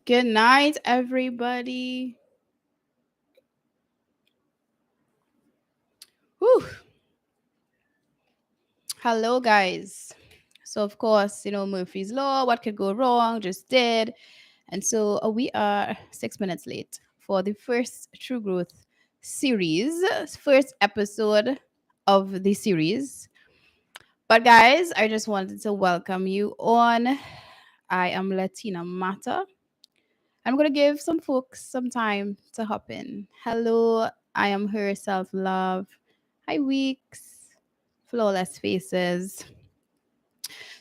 Good night, everybody. Whew. Hello, guys. So, of course, Murphy's Law, what could go wrong, just did. And so we are 6 minutes late for the first True Growth series, first episode of the series. But, guys, I just wanted to welcome you on. I am Latina Mata. I'm going to give some folks some time to hop in. Hello, I am her self love. Hi, Weeks. Flawless Faces.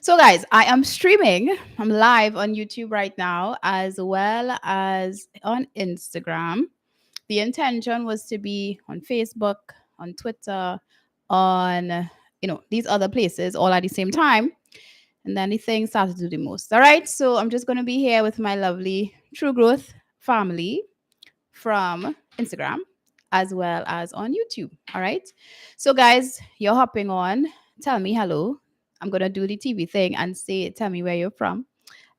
So, guys, I am streaming. I'm live on YouTube right now as well as on Instagram. The intention was to be on Facebook, on Twitter, on these other places all at the same time. And then the thing started to do the most. All right. So I'm just gonna be here with my lovely True Growth family from Instagram as well as on YouTube. All right. So guys, you're hopping on. Tell me hello. I'm gonna do the TV thing and say, tell me where you're from.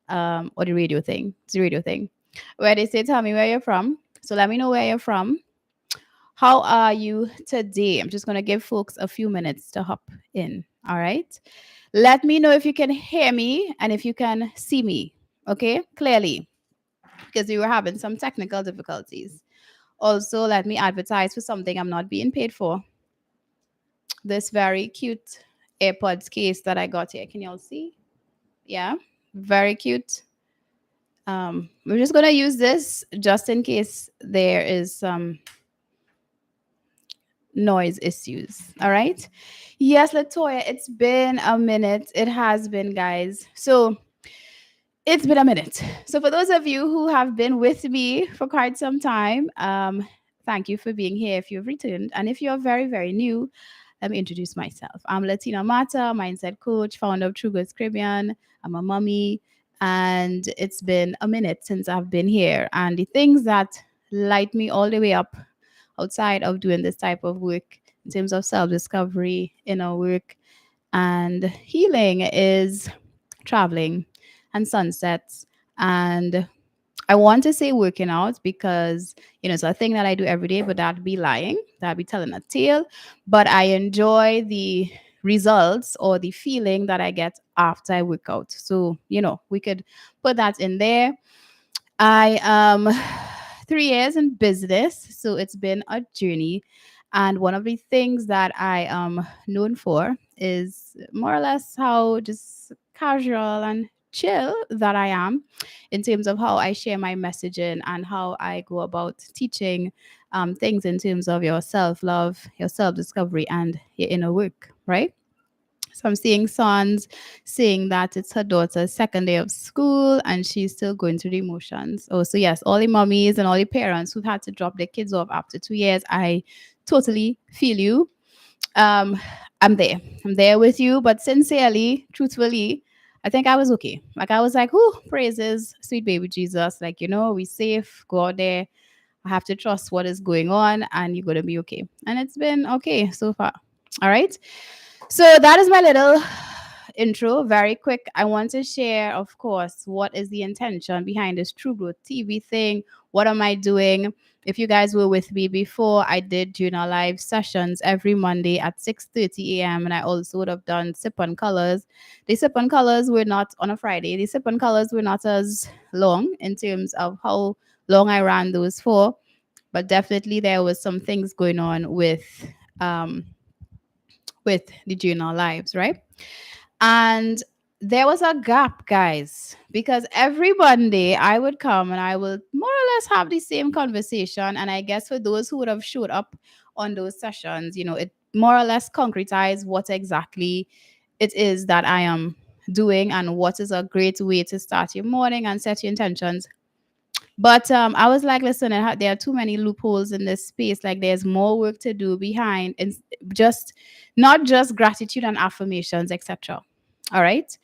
Or the radio thing. It's the radio thing. Where they say, tell me where you're from. So let me know where you're from. How are you today? I'm just gonna give folks a few minutes to hop in. All right. Let me know if you can hear me and if you can see me. Okay, clearly, because we were having some technical difficulties. Also, let me advertise for something I'm not being paid for. This very cute AirPods case that I got here. Can y'all see? Yeah, very cute. We're just gonna use this just in case there is some noise issues. All right. Yes, Latoya, it's been a minute. It has been, guys. So it's been a minute. So for those of you who have been with me for quite some time, thank you for being here if you've returned. And if you're very, very new, let me introduce myself. I'm Latina Mata, mindset coach, founder of True Goods Caribbean. I'm a mommy, and it's been a minute since I've been here. And the things that light me all the way up outside of doing this type of work in terms of self-discovery, inner work, and healing is traveling and sunsets. And I want to say working out because, it's a thing that I do every day, but that'd be lying. That'd be telling a tale. But I enjoy the results or the feeling that I get after I work out. So, we could put that in there. I am 3 years in business, so it's been a journey. And one of the things that I am known for is more or less how just casual and chill that I am in terms of how I share my messaging and how I go about teaching things in terms of your self love, your self discovery, and your inner work, right? So I'm seeing Sons saying that it's her daughter's second day of school and she's still going through the emotions. Oh, so yes, all the mummies and all the parents who've had to drop their kids off after 2 years, I totally feel you. Um, I'm there. I'm there with you, but sincerely, truthfully, I think I was okay. Like I was like, "Oh, praises, sweet baby Jesus! Like we safe. Go out there. I have to trust what is going on, and you're gonna be okay." And it's been okay so far. All right. So that is my little intro, very quick. I want to share, of course, what is the intention behind this True Growth TV thing. What am I doing? If you guys were with me before, I did journal live sessions every Monday at 6:30 a.m. And I also would have done Sip on Colors. The Sip on Colors were not on a Friday. The Sip on Colors were not as long in terms of how long I ran those for. But definitely there was some things going on um, with the journal lives, right? And there was a gap, guys, because every Monday I would come and I will more or less have the same conversation. And I guess for those who would have showed up on those sessions, it more or less concretized what exactly it is that I am doing and what is a great way to start your morning and set your intentions. But I was like, listen, there are too many loopholes in this space. Like, there's more work to do behind, and just not just gratitude and affirmations, etc. All right.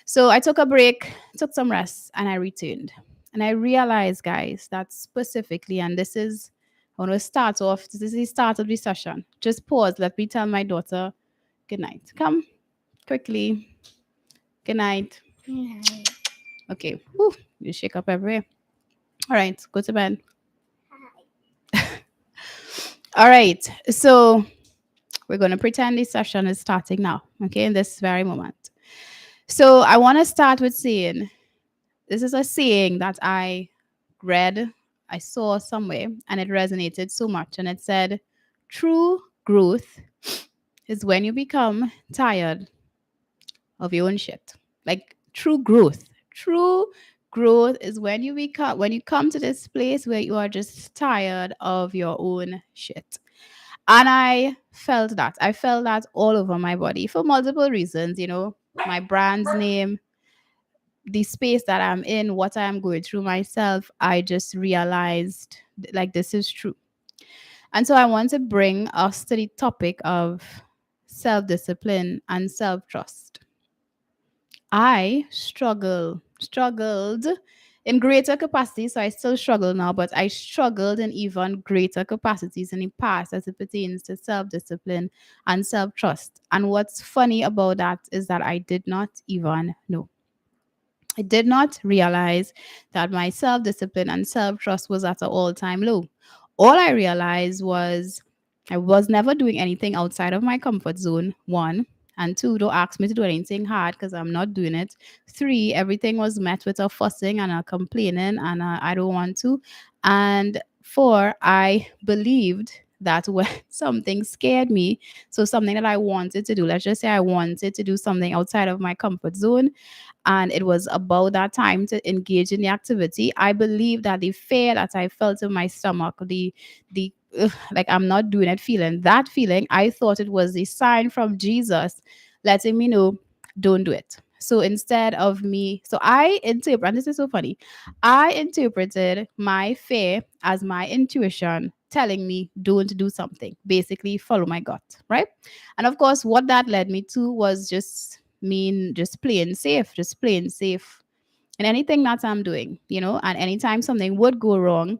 So I took a break, took some rest, and I returned. And I realized, guys, that specifically, and this is, I want to start off. This is the start of the session. Just pause. Let me tell my daughter good night. Come quickly. Good night. Okay. Whew, you shake up everywhere. All right, go to bed. All right, so we're going to pretend this session is starting now, okay, in this very moment. So I want to start with saying this is a saying that I read, I saw somewhere, and it resonated so much. And it said, true growth is when you become tired of your own shit. Like true growth. True growth is when you come to this place where you are just tired of your own shit. And I felt that. I felt that all over my body for multiple reasons, my brand's name, the space that I'm in, what I'm going through myself. I just realized like this is true. And so I want to bring us to the topic of self discipline and self trust. I struggled in greater capacity. So I still struggle now, but I struggled in even greater capacities in the past as it pertains to self discipline and self trust. And what's funny about that is that I did not even know. I did not realize that my self discipline and self trust was at an all time low. All I realized was I was never doing anything outside of my comfort zone, one. And two, don't ask me to do anything hard because I'm not doing it. Three, everything was met with a fussing and a complaining, and I don't want to. And four, I believed that when something scared me, so something that I wanted to do, let's just say I wanted to do something outside of my comfort zone, and it was about that time to engage in the activity, I believe that the fear that I felt in my stomach, the like I'm not doing it feeling, that feeling, I thought it was a sign from Jesus letting me know, don't do it. So instead of me, so I interpret, and this is so funny, I interpreted my fear as my intuition telling me don't do something, basically follow my gut, right? And of course, what that led me to was just plain safe in anything that I'm doing, and anytime something would go wrong,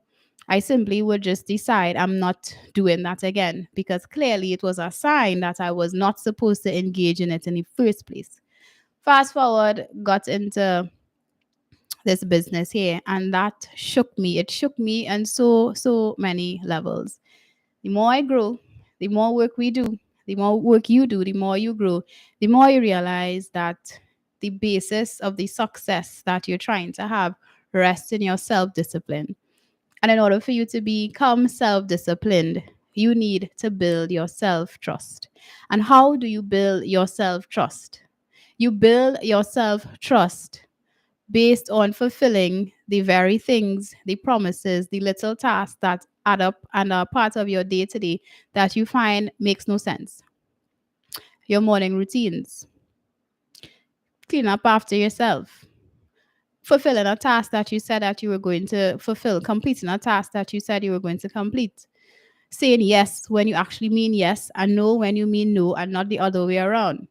I simply would just decide I'm not doing that again because clearly it was a sign that I was not supposed to engage in it in the first place. Fast forward, got into this business here, and that shook me. It shook me on so many levels. The more I grow, the more work we do, the more work you do, the more you grow, the more you realize that the basis of the success that you're trying to have rests in your self discipline. And in order for you to become self disciplined, you need to build your self trust. And how do you build your self trust? You build your self trust based on fulfilling the very things, the promises, the little tasks that add up and are part of your day to day that you find makes no sense. Your morning routines, clean up after yourself, fulfilling a task that you said that you were going to fulfill, completing a task that you said you were going to complete, saying yes when you actually mean yes and no when you mean no and not the other way around,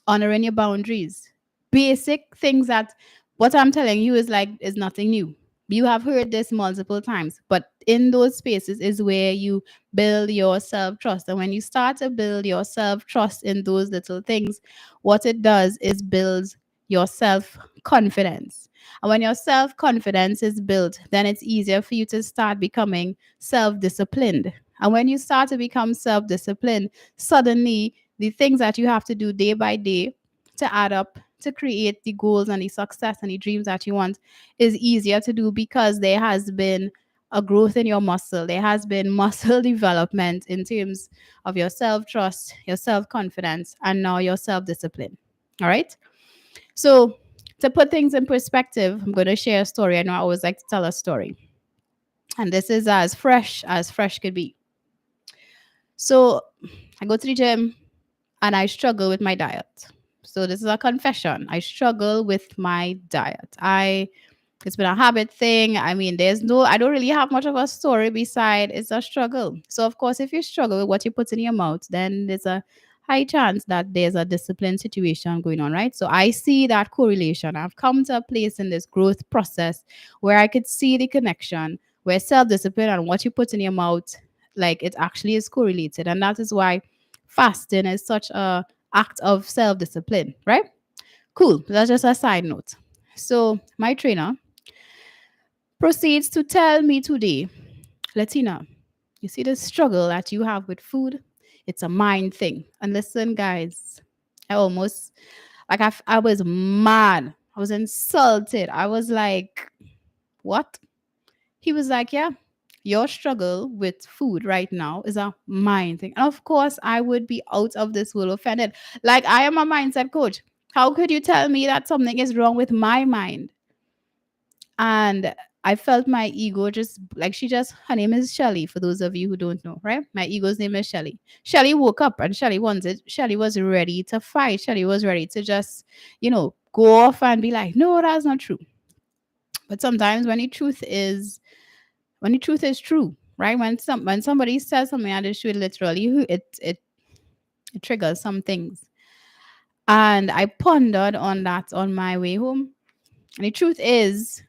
honoring your boundaries. Basic things that what I'm telling you is like is nothing new. You have heard this multiple times, but in those spaces is where you build your self trust. And when you start to build your self trust in those little things, what it does is builds your self confidence. And when your self confidence is built, then it's easier for you to start becoming self disciplined. And when you start to become self disciplined, suddenly the things that you have to do day by day to add up to create the goals and the success and the dreams that you want is easier to do because there has been a growth in your muscle. There has been muscle development in terms of your self trust, your self confidence, and now your self discipline. All right. So, to put things in perspective, I'm going to share a story. I know I always like to tell a story, and this is as fresh could be. So, I go to the gym and I struggle with my diet. So this is a confession. I struggle with my diet. It's been a habit thing. I mean, I don't really have much of a story beside it's a struggle. So of course, if you struggle with what you put in your mouth, then there's a high chance that there's a discipline situation going on, right? So I see that correlation. I've come to a place in this growth process where I could see the connection where self-discipline and what you put in your mouth, like it actually is correlated. And that is why fasting is such a act of self-discipline, right? Cool. That's just a side note. So my trainer proceeds to tell me today, Latina, you see the struggle that you have with food? It's a mind thing. And listen, guys, I almost, I was mad. I was insulted. I was like, what? He was like, yeah, your struggle with food right now is a mind thing. And of course, I would be out of this world offended. Like, I am a mindset coach. How could you tell me that something is wrong with my mind? And I felt my ego just like her name is Shelly, for those of you who don't know, right? My ego's name is Shelly. Shelly woke up and Shelly was ready to fight. Shelly was ready to just, go off and be like, no, that's not true. But sometimes when the truth is true, right? When somebody says something and it's true, literally, it triggers some things. And I pondered on that on my way home. And the truth is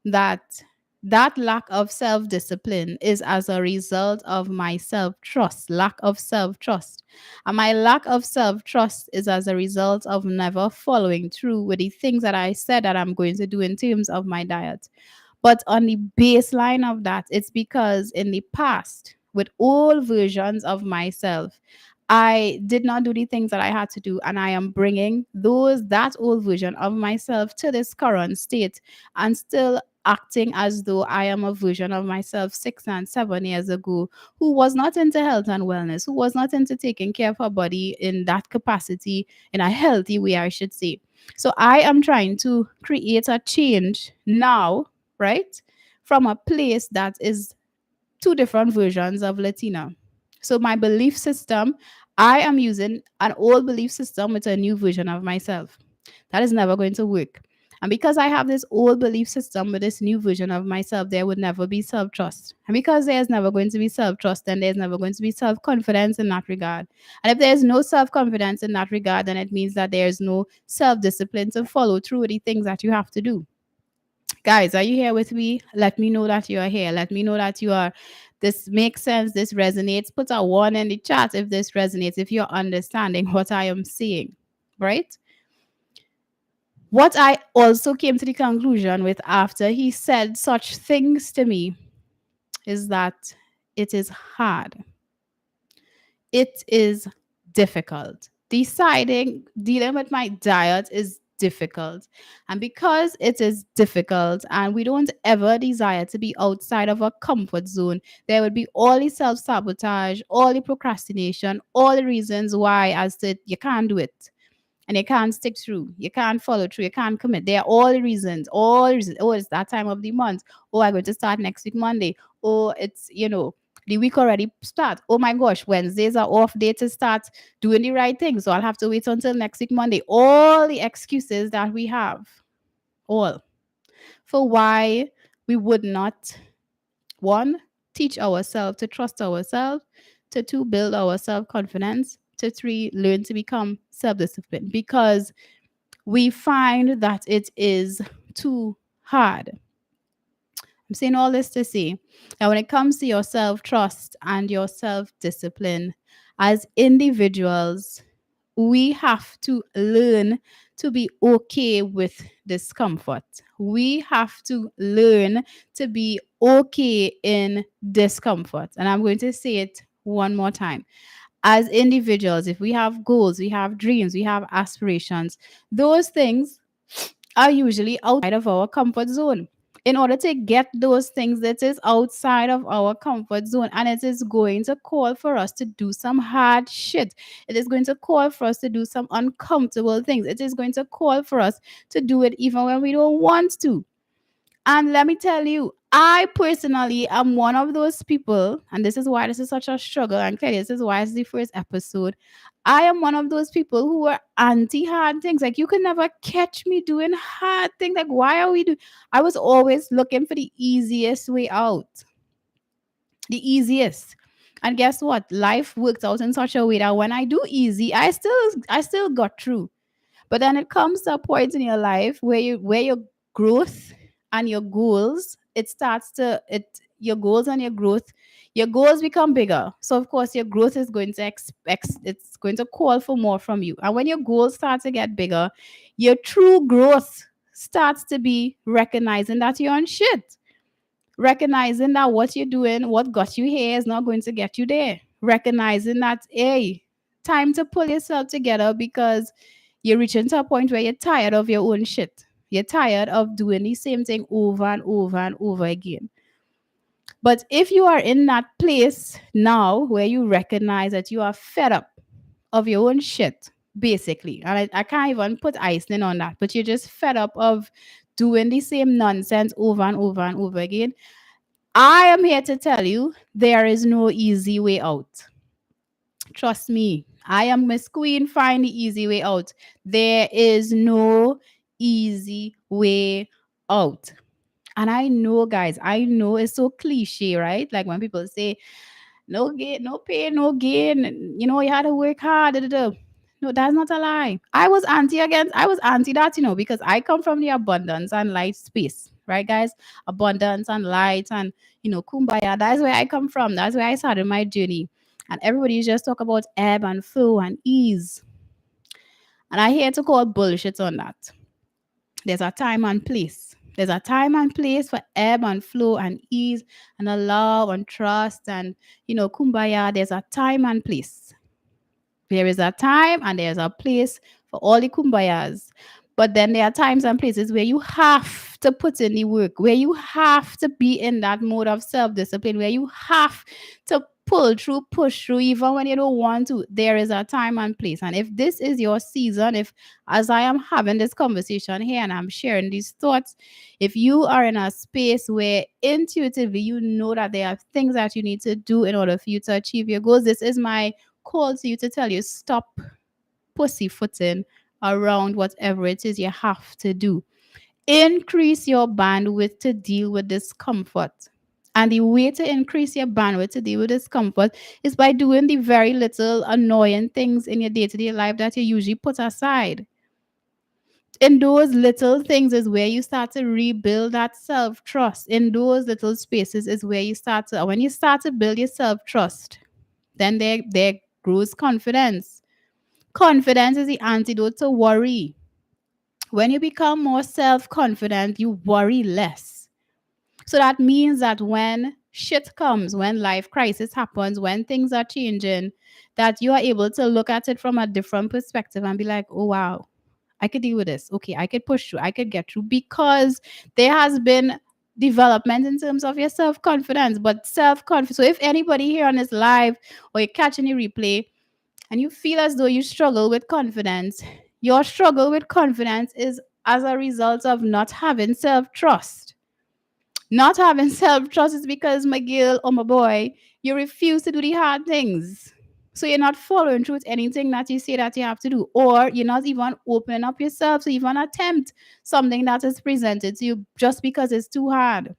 that that lack of self discipline is as a result of my self trust, lack of self trust. And my lack of self trust is as a result of never following through with the things that I said that I'm going to do in terms of my diet. But on the baseline of that, it's because in the past, with all versions of myself, I did not do the things that I had to do, and I am bringing that old version of myself to this current state, and still acting as though I am a version of myself 6 and 7 years ago who was not into health and wellness, who was not into taking care of her body in that capacity, in a healthy way, I should say. So I am trying to create a change now, right? From a place that is two different versions of Latina. So my belief system, I am using an old belief system with a new version of myself. That is never going to work. And because I have this old belief system with this new version of myself, there would never be self trust. And because there's never going to be self trust, then there's never going to be self confidence in that regard. And if there's no self confidence in that regard, then it means that there's no self discipline to follow through with the things that you have to do. Guys, are you here with me? Let me know that you are here. Let me know that you are. This makes sense. This resonates. Put a one in the chat if this resonates, if you're understanding what I am saying, right? What I also came to the conclusion with after he said such things to me is that it is hard. It is difficult. Dealing with my diet is difficult. And because it is difficult and we don't ever desire to be outside of our comfort zone, there will be all the self sabotage, all the procrastination, all the reasons why as to you can't do it and you can't stick through, you can't follow through, you can't commit. There are all the reasons, all the reasons. Oh, it's that time of the month. Oh, I'm going to start next week, Monday. Oh, it's, the week already start. Oh my gosh, Wednesdays are off day to start doing the right thing. So I'll have to wait until next week, Monday. All the excuses that we have, all for why we would not, one, teach ourselves to trust ourselves, to two, build our self confidence, to three, learn to become self disciplined because we find that it is too hard. I'm saying all this to say that when it comes to your self trust and your self discipline, as individuals, we have to learn to be okay with discomfort. We have to learn to be okay in discomfort. And I'm going to say it one more time. As individuals, if we have goals, we have dreams, we have aspirations, those things are usually outside of our comfort zone. In order to get those things that is outside of our comfort zone, and it is going to call for us to do some hard shit. It is going to call for us to do some uncomfortable things. It is going to call for us to do it even when we don't want to. And let me tell you, I personally am one of those people, and this is why this is such a struggle. And clearly, this is why it's the first episode. I am one of those people who are anti hard things. Like, you can never catch me doing hard things. Like, why are we doing? I was always looking for the easiest way out. The easiest. And guess what? Life works out in such a way that when I do easy, I still got through. But then it comes to a point in your life where your growth and your goals, it starts to it your goals and your goals become bigger. So of course your growth is going to it's going to call for more from you. And when your goals start to get bigger, your true growth starts to be recognizing that you're on shit. Recognizing that what you're doing, what got you here, is not going to get you there. Recognizing that, hey, time to pull yourself together because you're reaching to a point where you're tired of your own shit. You're tired of doing the same thing over and over and over again. But if you are in that place now where you recognize that you are fed up of your own shit, basically, and I can't even put icing on that, but you're just fed up of doing the same nonsense over and over and over again, I am here to tell you there is no easy way out. Trust me, I am Miss Queen. Find the easy way out. There is no easy way out. And I know, guys, I know it's so cliche, right? Like when people say, no gain, no pain, no gain. You know, you had to work hard. Da, da, da. No, that's not a lie. I was anti that, because I come from the abundance and light space, right, guys? Abundance and light and, kumbaya. That's where I come from. That's where I started my journey. And everybody just talk about ebb and flow and ease. And I here to call bullshit on that. There's a time and place. There's a time and place for ebb and flow and ease and a love and trust and, kumbaya. There's a time and place. There is a time and there's a place for all the kumbayas. But then there are times and places where you have to put in the work, where you have to be in that mode of self discipline, where you have to pull through, push through, even when you don't want to. There is a time and place. And if this is your season, if as I am having this conversation here and I'm sharing these thoughts, if you are in a space where intuitively you know that there are things that you need to do in order for you to achieve your goals, this is my call to you to tell you stop pussyfooting around whatever it is you have to do. Increase your bandwidth to deal with discomfort. And the way to increase your bandwidth to deal with discomfort is by doing the very little annoying things in your day to day life that you usually put aside. In those little things is where you start to rebuild that self trust. In those little spaces is where you start to, when you start to build your self trust, then there grows confidence. Confidence is the antidote to worry. When you become more self confident, you worry less. So that means that when shit comes, when life crisis happens, when things are changing, that you are able to look at it from a different perspective and be like, oh, wow, I could deal with this. Okay, I could push through, I could get through because there has been development in terms of your self confidence. But self confidence. So if anybody here on this live or you're catching a replay and you feel as though you struggle with confidence, your struggle with confidence is as a result of not having self trust. Not having self trust is because, my girl or my boy, you refuse to do the hard things. So you're not following through with anything that you say that you have to do, or you're not even opening up yourself to even attempt something that is presented to you just because it's too hard.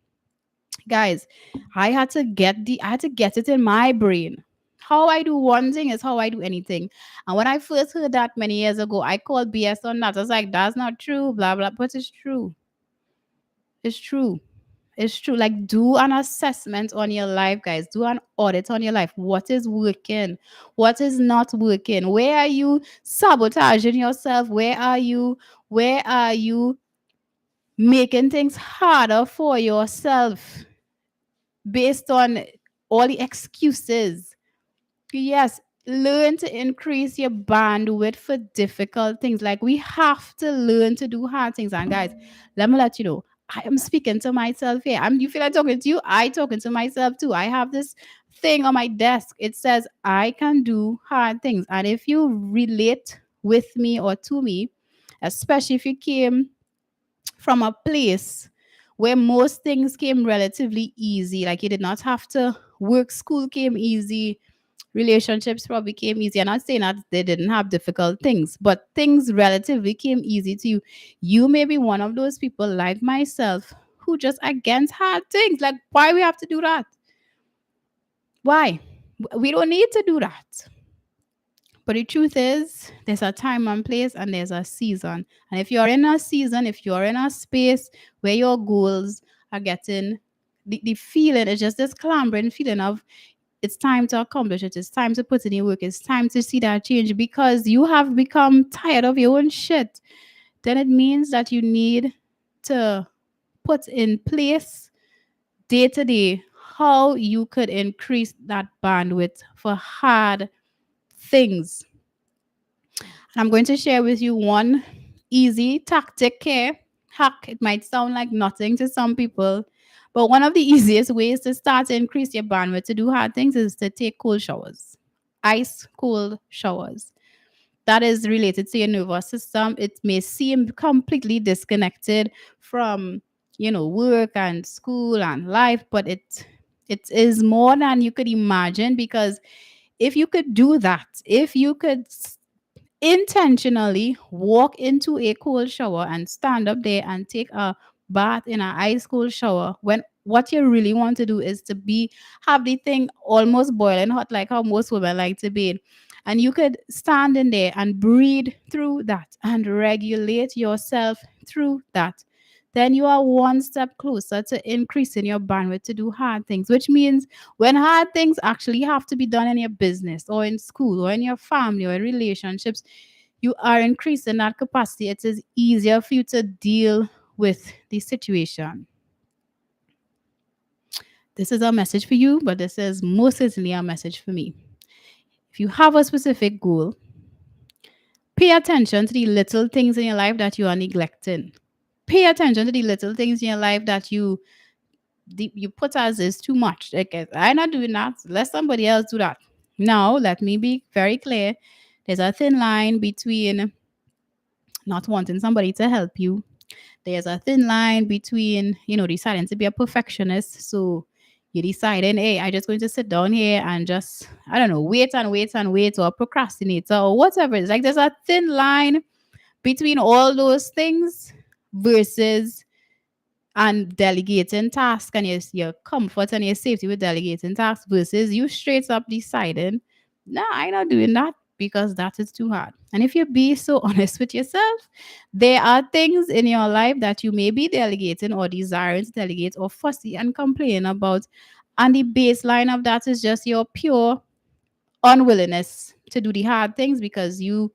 Guys, I had to get it in my brain. How I do one thing is how I do anything. And when I first heard that many years ago, I called BS on that. I was like, that's not true, blah blah. But it's true. It's true. It's true. Like, do an assessment on your life, guys. Do an audit on your life. What is working? What is not working? Where are you sabotaging yourself? Where are you making things harder for yourself based on all the excuses? Yes, learn to increase your bandwidth for difficult things. Like, we have to learn to do hard things. And guys, let me let you know, I am speaking to myself here. You feel like talking to you? I talking to myself too. I have this thing on my desk. It says I can do hard things. And if you relate with me or to me, especially if you came from a place where most things came relatively easy, like you did not have to work, school came easy, relationships probably came easy. I'm not saying that they didn't have difficult things, but things relatively came easy to you. You may be one of those people like myself who just against hard things. Like, why we have to do that? Why? We don't need to do that. But the truth is, there's a time and place and there's a season. And if you're in a season, if you're in a space where your goals are getting, the feeling is just this clambering feeling of it's time to accomplish it. It's time to put in your work. It's time to see that change because you have become tired of your own shit. Then it means that you need to put in place day to day how you could increase that bandwidth for hard things. And I'm going to share with you one easy tactic here. Hack, it might sound like nothing to some people, but one of the easiest ways to start to increase your bandwidth to do hard things is to take cold showers. Ice cold showers. That is related to your nervous system. It may seem completely disconnected from, work and school and life, but it is more than you could imagine, because if you could do that, if you could intentionally walk into a cold shower and stand up there and take a bath in an ice cold shower, when what you really want to do is to have the thing almost boiling hot, like how most women like to bathe, and you could stand in there and breathe through that and regulate yourself through that, then you are one step closer to increasing your bandwidth to do hard things, which means when hard things actually have to be done in your business or in school or in your family or in relationships, you are increasing that capacity. It is easier for you to deal with the situation. This is a message for you, but this is most certainly a message for me. If you have a specific goal, pay attention to the little things in your life that you are neglecting. Pay attention to the little things in your life that you put as is too much. Like, I'm not doing that. Let somebody else do that. Now, let me be very clear. There's a thin line between not wanting somebody to help you. There's a thin line between, deciding to be a perfectionist. So you're deciding, hey, I'm just going to sit down here and just, I don't know, wait and wait and wait, or procrastinator or whatever. It's like there's a thin line between all those things versus and delegating tasks and your comfort and your safety with delegating tasks versus you straight up deciding, nah, I'm not doing that because that is too hard. And if you be so honest with yourself, there are things in your life that you may be delegating or desiring to delegate or fussy and complain about. And the baseline of that is just your pure unwillingness to do the hard things because you're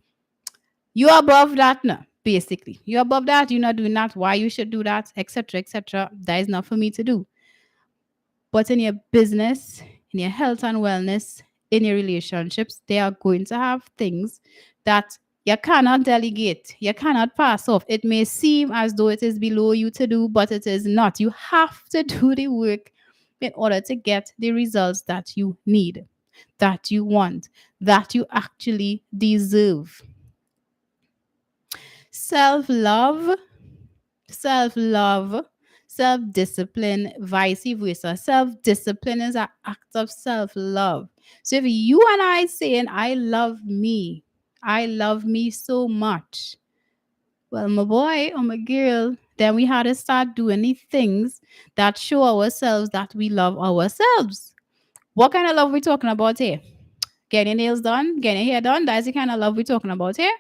above that now. Basically, you're above that. You're not doing that. Why you should do that, etc., etc. That is not for me to do. But in your business, in your health and wellness, in your relationships, they are going to have things that you cannot delegate. You cannot pass off. It may seem as though it is below you to do, but it is not. You have to do the work in order to get the results that you need, that you want, that you actually deserve. Self-love, self-love, self-discipline, vice versa. Self-discipline is an act of self-love. So if you and I saying, I love me so much, well, my boy or my girl, then we had to start doing the things that show ourselves that we love ourselves. What kind of love we talking about here? Getting your nails done, getting your hair done, that's the kind of love we talking about here.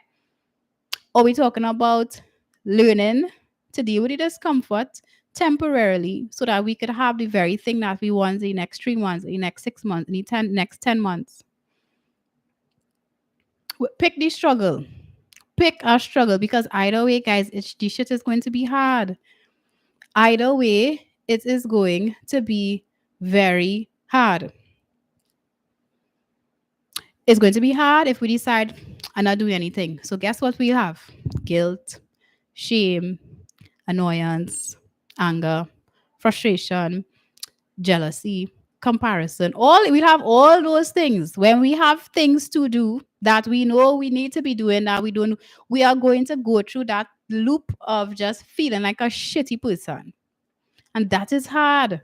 Or we talking about learning to deal with the discomfort temporarily so that we could have the very thing that we want in the next 3 months, in the next 6 months, in the next 10 months. Pick the struggle. Pick a struggle, because either way, guys, the shit is going to be hard. Either way, it is going to be very hard. It's going to be hard if we decide I'm not doing anything. So guess what we have? Guilt, shame, annoyance, anger, frustration, jealousy, comparison. We have all those things. When we have things to do that we know we need to be doing that we don't, we are going to go through that loop of just feeling like a shitty person. And that is hard.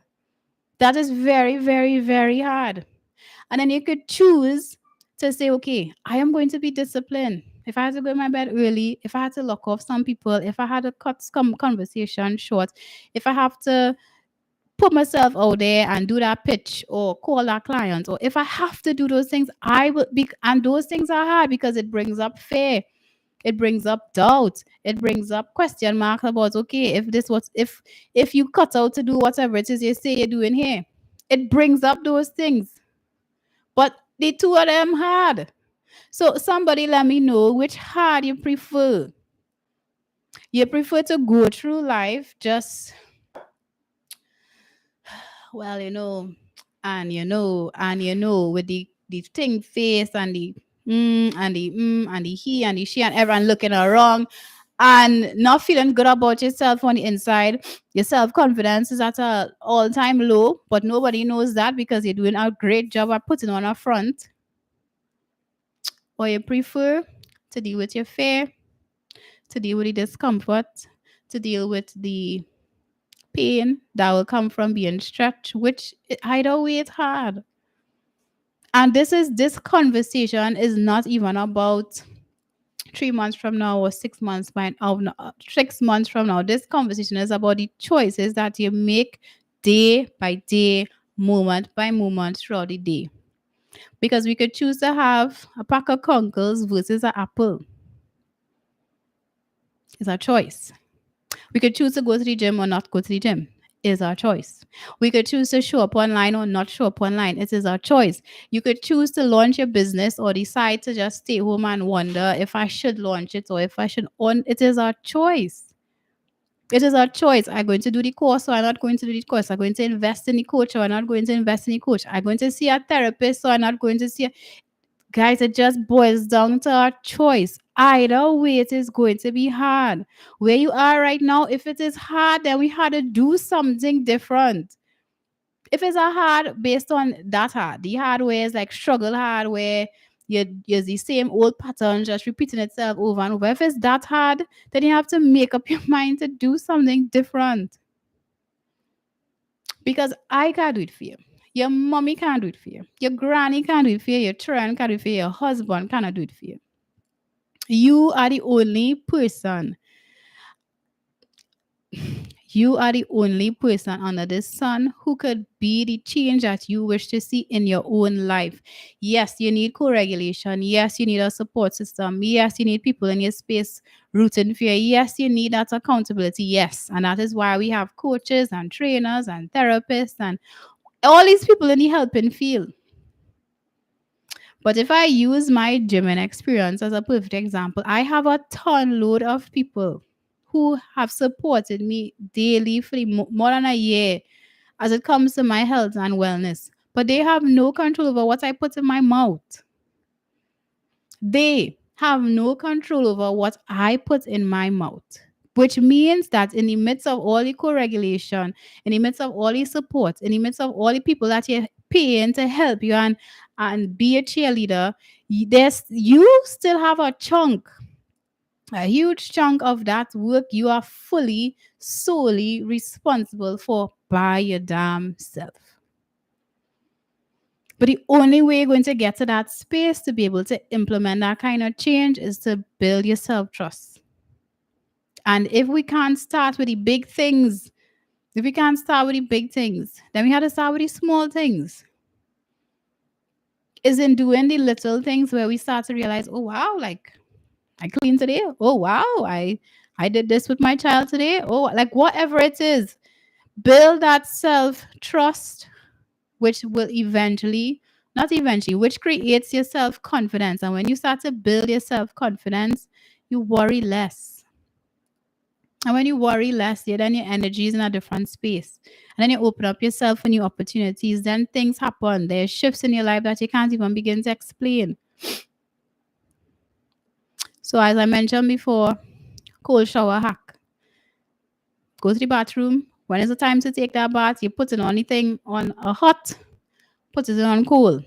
That is very, very, very hard. And then you could choose to say, okay, I am going to be disciplined. If I had to go to my bed early, if I had to lock off some people, if I had to cut some conversation short, if I have to put myself out there and do that pitch or call that client, or if I have to do those things, I will be. And those things are hard because it brings up fear. It brings up doubt. It brings up question marks about, okay, if you cut out to do whatever it is you say you're doing here, it brings up those things. But the two of them hard. So somebody let me know which hard you prefer. You prefer to go through life just well, with the thing face and the he and the she and everyone looking around and not feeling good about yourself on the inside. Your self confidence is at a all time low, but nobody knows that because you're doing a great job at putting on a front. Or you prefer to deal with your fear, to deal with the discomfort, to deal with the pain that will come from being stretched, which either way it's hard. And this conversation is not even about 3 months from now or 6 months by 6 months from now. This conversation is about the choices that you make day by day, moment by moment throughout the day. Because we could choose to have a pack of conkles versus an apple. It's a choice. We could choose to go to the gym or not go to the gym. Is our choice. We could choose to show up online or not show up online. It is our choice. You could choose to launch your business or decide to just stay home and wonder if I should launch it or if I should on. It is our choice. It is our choice. I'm going to do the course or I'm not going to do the course. I'm going to invest in the coach or I'm not going to invest in the coach. I'm going to see a therapist or I'm not going to see a guys, it just boils down to our choice. Either way, it is going to be hard. Where you are right now, if it is hard, then we had to do something different. If it's a hard based on that hard, the hard way is like struggle hard where you're the same old pattern just repeating itself over and over. If it's that hard, then you have to make up your mind to do something different. Because I can't do it for you. Your mommy can't do it for you. Your granny can't do it for you. Your children can't do it for you. Your husband cannot do it for you. You are the only person. You are the only person under the sun who could be the change that you wish to see in your own life. Yes, you need co-regulation. Yes, you need a support system. Yes, you need people in your space rooting for you. Yes, you need that accountability. Yes, and that is why we have coaches and trainers and therapists and all these people in the helping field. But if I use my gymming experience as a perfect example, I have a ton load of people who have supported me daily for more than a year as it comes to my health and wellness. But they have no control over what I put in my mouth. They have no control over what I put in my mouth. Which means that in the midst of all the co-regulation, in the midst of all the support, in the midst of all the people that you're paying to help you and be a cheerleader, you still have a huge chunk of that work you are fully, solely responsible for by your damn self. But the only way you're going to get to that space to be able to implement that kind of change is to build your self trust. And if we can't start with the big things, if we can't start with the big things, then we have to start with the small things. Is in doing the little things where we start to realize, oh wow, like I cleaned today. Oh wow, I did this with my child today. Oh, like whatever it is, build that self trust, which will eventually, not eventually, which creates your self confidence. And when you start to build your self confidence, you worry less. And when you worry less, then your energy is in a different space. And then you open up yourself for new opportunities. Then things happen. There's shifts in your life that you can't even begin to explain. So as I mentioned before, cold shower hack. Go to the bathroom. When is the time to take that bath? You put it on anything on a hot, put it on cold.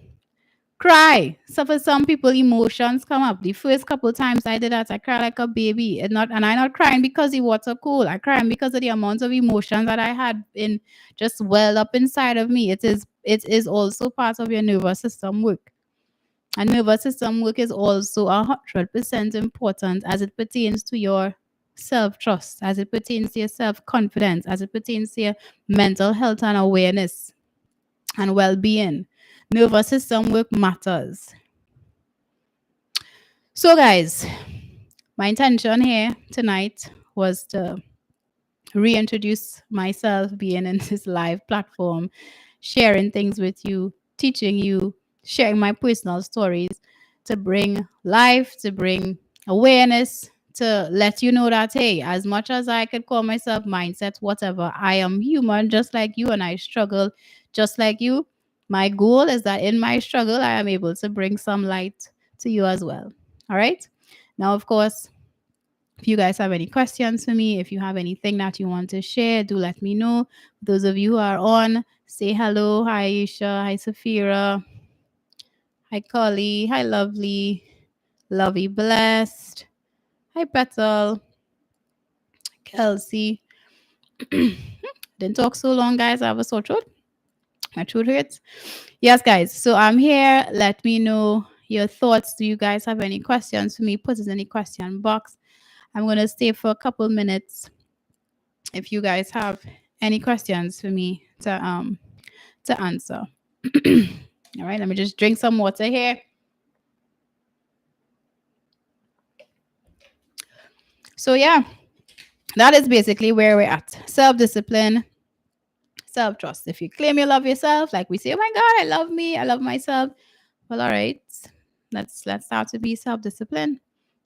Cry. So for some people, emotions come up. The first couple times I did that, I cried like a baby. And I'm not crying because the water cold. I crying because of the amount of emotions that I had in just well up inside of me. It is also part of your nervous system work. And nervous system work is also 100% important as it pertains to your self-trust, as it pertains to your self-confidence, as it pertains to your mental health and awareness and well-being. Nervous system work matters. So, guys, my intention here tonight was to reintroduce myself, being in this live platform, sharing things with you, teaching you, sharing my personal stories to bring life, to bring awareness, to let you know that, hey, as much as I could call myself mindset, whatever, I am human just like you and I struggle just like you, my goal is that in my struggle, I am able to bring some light to you as well. All right. Now, of course, if you guys have any questions for me, if you have anything that you want to share, do let me know. Those of you who are on, say hello. Hi, Aisha. Hi, Safira. Hi, Collie. Hi, Lovely. Lovey Blessed. Hi, Petal. Kelsey. Didn't talk so long, guys. I have a sore throat. My throat hurts. Yes, guys. So I'm here. Let me know your thoughts. Do you guys have any questions for me? Put it in the question box. I'm going to stay for a couple minutes if you guys have any questions for me to answer. All right, let me just drink some water here. So yeah, that is basically where we're at. Self-discipline, self-trust. If you claim you love yourself, like we say, oh my God, I love me, I love myself. Well, all right, let's start to be self-disciplined.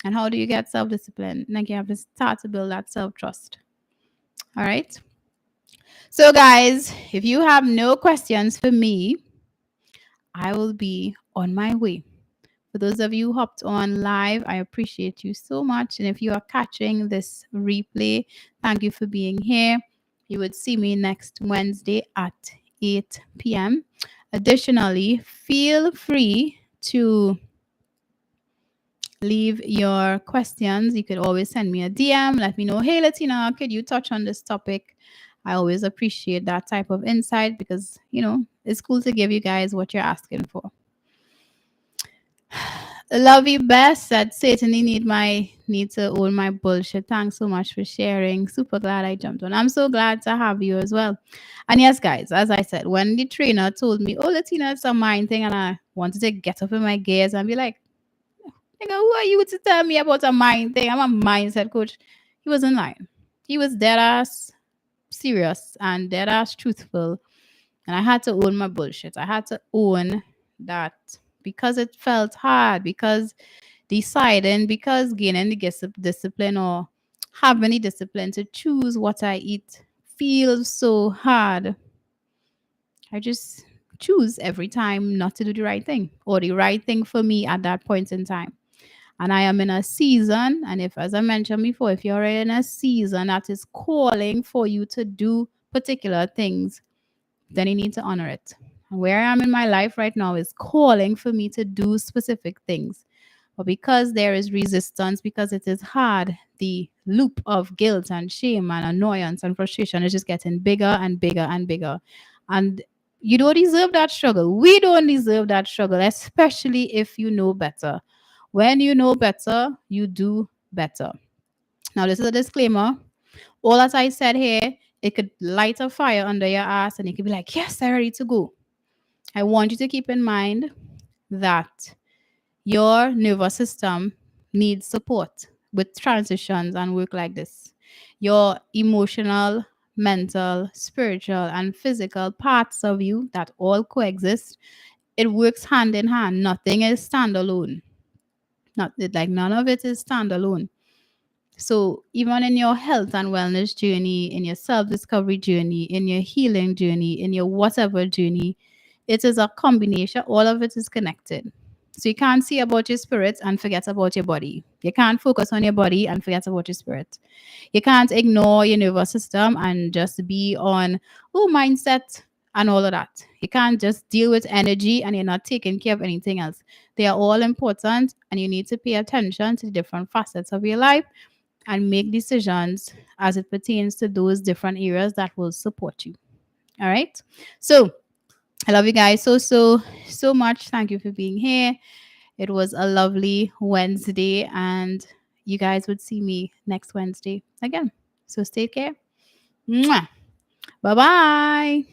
And how do you get self-discipline? Like you have to start to build that self-trust. All right. So guys, if you have no questions for me, I will be on my way. For those of you who hopped on live, I appreciate you so much. And if you are catching this replay, thank you for being here. You would see me next Wednesday at 8 p.m. Additionally, feel free to leave your questions. You could always send me a DM. Let me know, hey, Latina, could you touch on this topic? I always appreciate that type of insight because, it's cool to give you guys what you're asking for. Love you best said certainly need to own my bullshit. Thanks so much for sharing. Super glad I jumped on. I'm so glad to have you as well. And yes, guys, as I said, when the trainer told me, oh, Latina, it's a mind thing, and I wanted to get up in my gears and be like, nigga, who are you to tell me about a mind thing? I'm a mindset coach. He wasn't lying. He was dead ass serious and dead ass truthful. And I had to own my bullshit. I had to own that because it felt hard, because deciding, because gaining the discipline or having the discipline to choose what I eat feels so hard. I just choose every time not to do the right thing or the right thing for me at that point in time. And I am in a season, and if, as I mentioned before, if you're in a season that is calling for you to do particular things, then you need to honor it. And where I am in my life right now is calling for me to do specific things. But because there is resistance, because it is hard, the loop of guilt and shame and annoyance and frustration is just getting bigger and bigger and bigger. And you don't deserve that struggle. We don't deserve that struggle, especially if you know better. When you know better, you do better. Now, this is a disclaimer. All that I said here, it could light a fire under your ass and you could be like, yes, I'm ready to go. I want you to keep in mind that your nervous system needs support with transitions and work like this. Your emotional, mental, spiritual, and physical parts of you that all coexist, it works hand in hand. Nothing is standalone. None of it is standalone. So even in your health and wellness journey, in your self-discovery journey, in your healing journey, in your whatever journey, it is a combination. All of it is connected. So you can't see about your spirit and forget about your body. You can't focus on your body and forget about your spirit. You can't ignore your nervous system and just be on, mindset and all of that. You can't just deal with energy and you're not taking care of anything else. They are all important and you need to pay attention to the different facets of your life and make decisions as it pertains to those different areas that will support you. All right. So I love you guys so much. Thank you for being here. It was a lovely Wednesday, and you guys would see me next Wednesday again. So stay care. Bye bye.